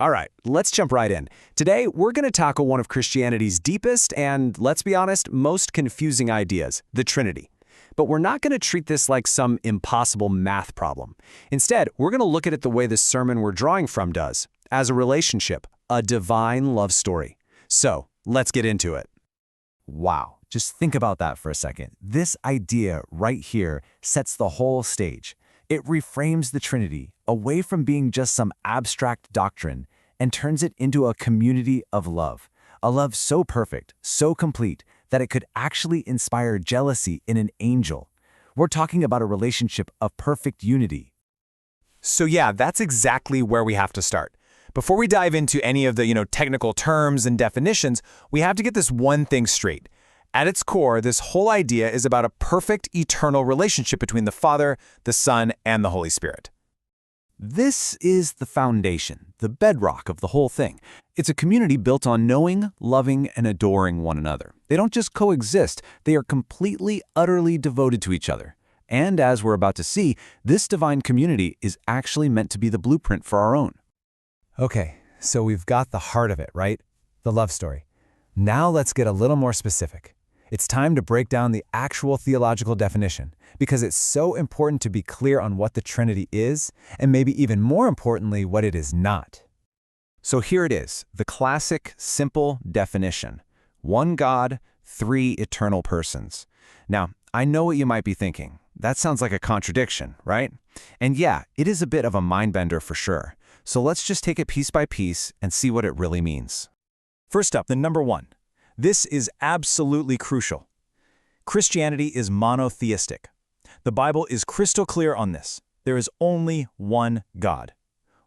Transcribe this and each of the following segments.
All right, let's jump right in. Today, we're going to tackle one of Christianity's deepest and, let's be honest, most confusing ideas, the Trinity. But we're not going to treat this like some impossible math problem. Instead, we're going to look at it the way the sermon we're drawing from does, as a relationship, a divine love story. So, let's get into it. Wow, just think about that for a second. This idea right here sets the whole stage. It reframes the Trinity away from being just some abstract doctrine and turns it into a community of love. A love so perfect, so complete, that it could actually inspire jealousy in an angel. We're talking about a relationship of perfect unity. So yeah, that's exactly where we have to start. Before we dive into any of the, technical terms and definitions, we have to get this one thing straight. At its core, this whole idea is about a perfect, eternal relationship between the Father, the Son, and the Holy Spirit. This is the foundation, the bedrock of the whole thing. It's a community built on knowing, loving, and adoring one another. They don't just coexist, they are completely, utterly devoted to each other. And as we're about to see, this divine community is actually meant to be the blueprint for our own. Okay, so we've got the heart of it, right? The love story. Now let's get a little more specific. It's time to break down the actual theological definition, because it's so important to be clear on what the Trinity is, and maybe even more importantly, what it is not. So here it is, the classic, simple definition. One God, three eternal persons. Now, I know what you might be thinking. That sounds like a contradiction, right? And yeah, it is a bit of a mind-bender for sure. So let's just take it piece by piece and see what it really means. First up, the number one. This is absolutely crucial. Christianity is monotheistic. The Bible is crystal clear on this. There is only one God.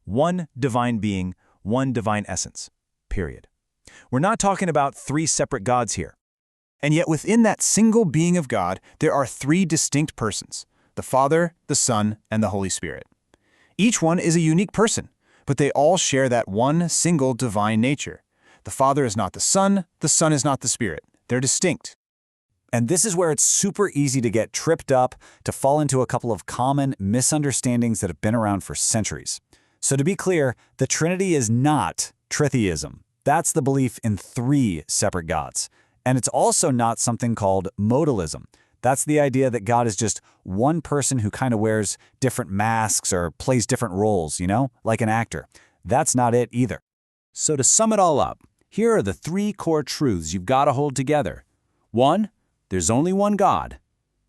One divine being, one divine essence. Period. We're not talking about three separate gods here. And yet within that single being of God, there are three distinct persons: the Father, the Son, and the Holy Spirit. Each one is a unique person, but they all share that one single divine nature. The Father is not the Son is not the Spirit. They're distinct. And this is where it's super easy to get tripped up, to fall into a couple of common misunderstandings that have been around for centuries. So to be clear, the Trinity is not tritheism. That's the belief in three separate gods. And it's also not something called modalism. That's the idea that God is just one person who kind of wears different masks or plays different roles, like an actor. That's not it either. So to sum it all up, here are the three core truths you've got to hold together. 1, there's only one God.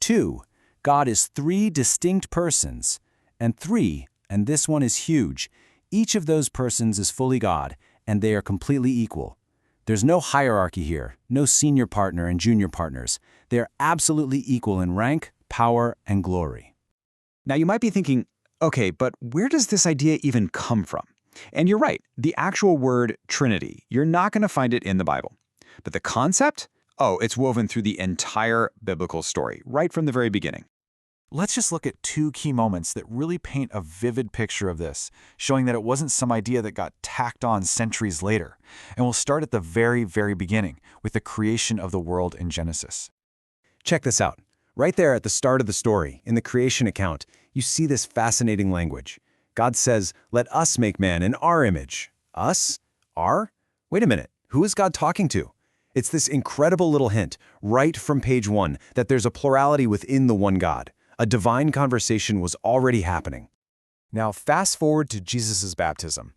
2, God is three distinct persons. And 3, and this one is huge, each of those persons is fully God, and they are completely equal. There's no hierarchy here, no senior partner and junior partners. They are absolutely equal in rank, power, and glory. Now you might be thinking, okay, but where does this idea even come from? And you're right, the actual word Trinity, you're not going to find it in the Bible. But the concept? Oh, it's woven through the entire biblical story, right from the very beginning. Let's just look at two key moments that really paint a vivid picture of this, showing that it wasn't some idea that got tacked on centuries later. And we'll start at the very, very beginning, with the creation of the world in Genesis. Check this out. Right there at the start of the story, in the creation account, you see this fascinating language. God says, "Let us make man in our image." Us? Our? Wait a minute. Who is God talking to? It's this incredible little hint, right from page 1, that there's a plurality within the one God. A divine conversation was already happening. Now, fast forward to Jesus' baptism.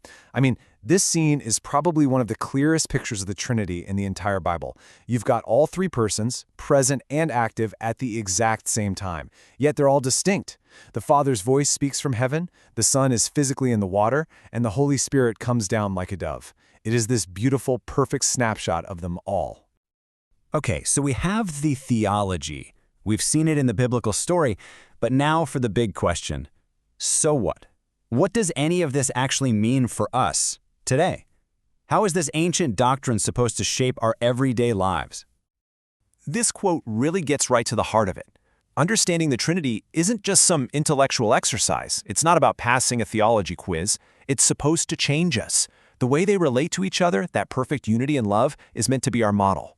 This scene is probably one of the clearest pictures of the Trinity in the entire Bible. You've got all three persons, present and active, at the exact same time. Yet they're all distinct. The Father's voice speaks from heaven, the Son is physically in the water, and the Holy Spirit comes down like a dove. It is this beautiful, perfect snapshot of them all. Okay, so we have the theology. We've seen it in the biblical story, but now for the big question. So what? What does any of this actually mean for us today? How is this ancient doctrine supposed to shape our everyday lives? This quote really gets right to the heart of it. Understanding the Trinity isn't just some intellectual exercise. It's not about passing a theology quiz. It's supposed to change us. The way they relate to each other, that perfect unity and love, is meant to be our model.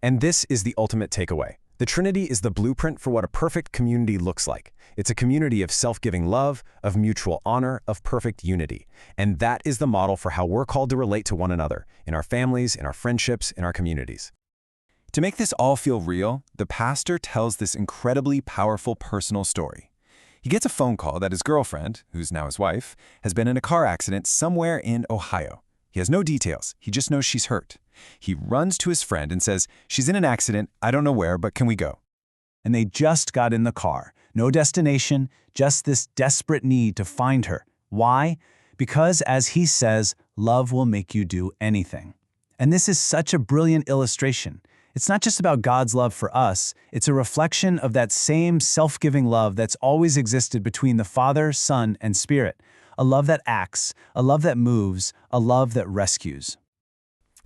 And this is the ultimate takeaway. The Trinity is the blueprint for what a perfect community looks like. It's a community of self-giving love, of mutual honor, of perfect unity. And that is the model for how we're called to relate to one another, in our families, in our friendships, in our communities. To make this all feel real, the pastor tells this incredibly powerful personal story. He gets a phone call that his girlfriend, who's now his wife, has been in a car accident somewhere in Ohio. He has no details, he just knows she's hurt. He runs to his friend and says, "She's in an accident, I don't know where, but can we go?" And they just got in the car. No destination, just this desperate need to find her. Why? Because, as he says, love will make you do anything. And this is such a brilliant illustration. It's not just about God's love for us, it's a reflection of that same self-giving love that's always existed between the Father, Son, and Spirit. A love that acts, a love that moves, a love that rescues.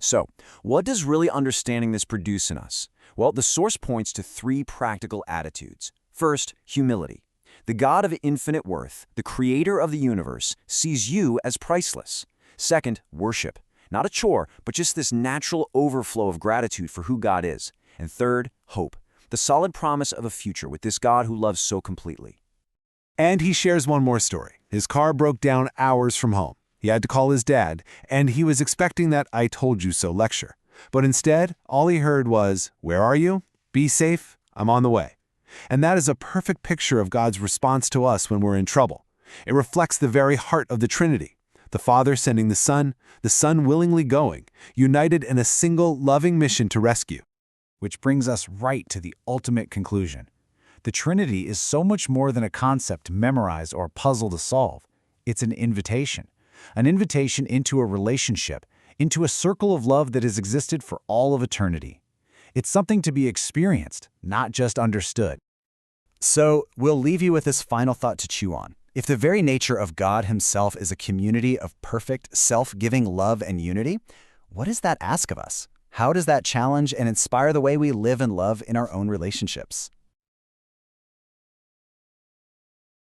So, what does really understanding this produce in us? Well, the source points to three practical attitudes. First, humility. The God of infinite worth, the creator of the universe, sees you as priceless. Second, worship. Not a chore, but just this natural overflow of gratitude for who God is. And third, hope. The solid promise of a future with this God who loves so completely. And he shares one more story. His car broke down hours from home. He had to call his dad, and he was expecting that "I told you so" lecture. But instead, all he heard was, "Where are you? Be safe. I'm on the way." And that is a perfect picture of God's response to us when we're in trouble. It reflects the very heart of the Trinity. The Father sending the Son willingly going, united in a single loving mission to rescue. Which brings us right to the ultimate conclusion. The Trinity is so much more than a concept to memorize or a puzzle to solve. It's an invitation into a relationship, into a circle of love that has existed for all of eternity. It's something to be experienced, not just understood. So, we'll leave you with this final thought to chew on. If the very nature of God himself is a community of perfect, self-giving love and unity, what does that ask of us? How does that challenge and inspire the way we live and love in our own relationships?